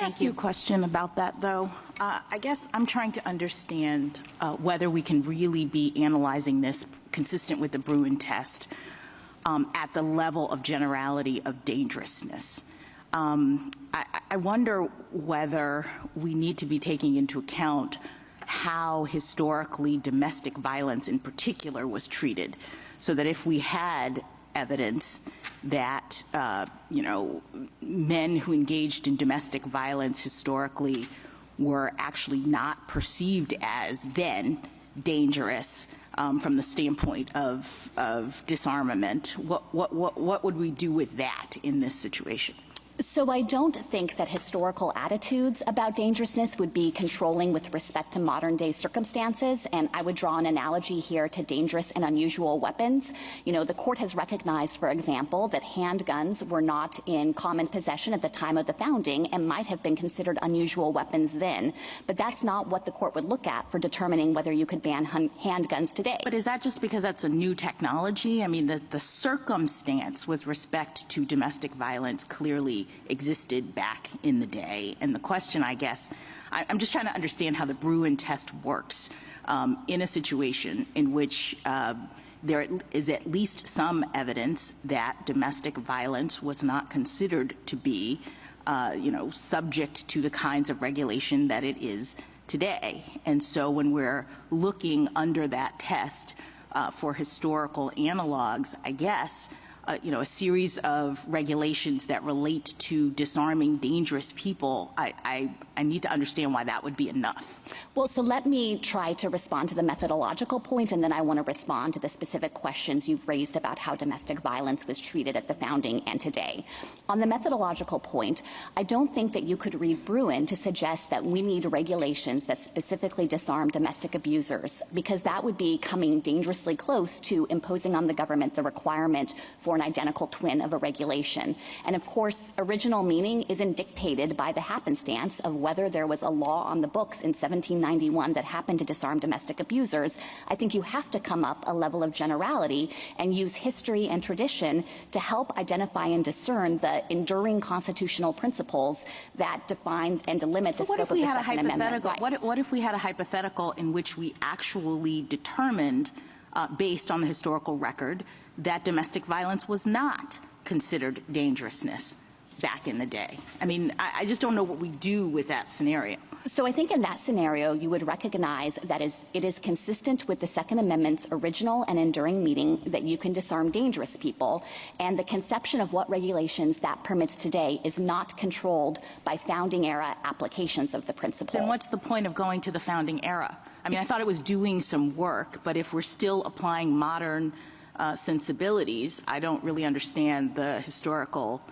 ask you a question about that, though? I guess I'm trying to understand whether we can really be analyzing this consistent with the Bruin test at the level of generality of dangerousness. I wonder whether we need to be taking into account how historically domestic violence in particular was treated, so that if we had evidence that, men who engaged in domestic violence historically were actually not perceived as then dangerous from the standpoint of disarmament, what would we do with that in this situation? So I don't think that historical attitudes about dangerousness would be controlling with respect to modern day circumstances. And I would draw an analogy here to dangerous and unusual weapons. The court has recognized, for example, that handguns were not in common possession at the time of the founding and might have been considered unusual weapons then. But that's not what the court would look at for determining whether you could ban handguns today. But is that just because that's a new technology? I mean, the circumstance with respect to domestic violence clearly existed back in the day. And the question, I guess, I'm just trying to understand how the Bruin test works in a situation in which there is at least some evidence that domestic violence was not considered to be, subject to the kinds of regulation that it is today. And so when we're looking under that test for historical analogs, I guess, a series of regulations that relate to disarming dangerous people, I need to understand why that would be enough. Well, so let me try to respond to the methodological point, and then I want to respond to the specific questions you've raised about how domestic violence was treated at the founding and today. On the methodological point, I don't think that you could read Bruin to suggest that we need regulations that specifically disarm domestic abusers, because that would be coming dangerously close to imposing on the government the requirement for an identical twin of a regulation. And of course, original meaning isn't dictated by the happenstance of whether there was a law on the books in 1791 that happened to disarm domestic abusers. I think you have to come up a level of generality and use history and tradition to help identify and discern the enduring constitutional principles that define and delimit the scope of the Second Amendment right. What if we had a hypothetical in which we actually determined, based on the historical record, that domestic violence was not considered dangerousness back in the day? I mean, I just don't know what we do with that scenario. So I think in that scenario, you would recognize that it is consistent with the Second Amendment's original and enduring meaning that you can disarm dangerous people, and the conception of what regulations that permits today is not controlled by founding era applications of the principle. Then what's the point of going to the founding era? I mean, I thought it was doing some work, but if we're still applying modern sensibilities, I don't really understand the historical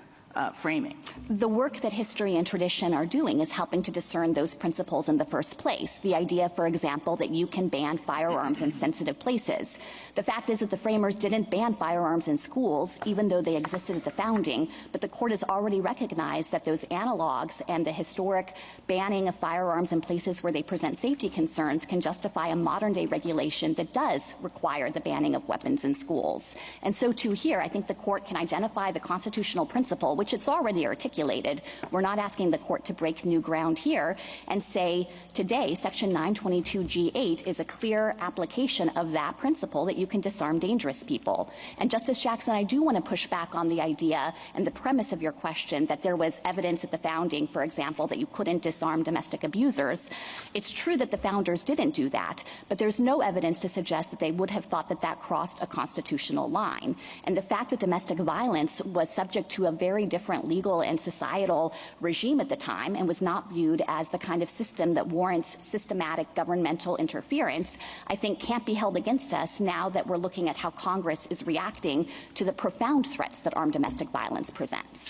framing. The work that history and tradition are doing is helping to discern those principles in the first place. The idea, for example, that you can ban firearms in sensitive places. The fact is that the framers didn't ban firearms in schools, even though they existed at the founding, but the court has already recognized that those analogs and the historic banning of firearms in places where they present safety concerns can justify a modern-day regulation that does require the banning of weapons in schools. And so, too, here, I think the court can identify the constitutional principle, which it's already articulated. We're not asking the court to break new ground here, and say today Section 922G8 is a clear application of that principle that you can disarm dangerous people. And Justice Jackson, I do want to push back on the idea and the premise of your question that there was evidence at the founding, for example, that you couldn't disarm domestic abusers. It's true that the founders didn't do that, but there's no evidence to suggest that they would have thought that that crossed a constitutional line. And the fact that domestic violence was subject to a very different legal and societal regime at the time and was not viewed as the kind of system that warrants systematic governmental interference, I think can't be held against us now that we're looking at how Congress is reacting to the profound threats that armed domestic violence presents.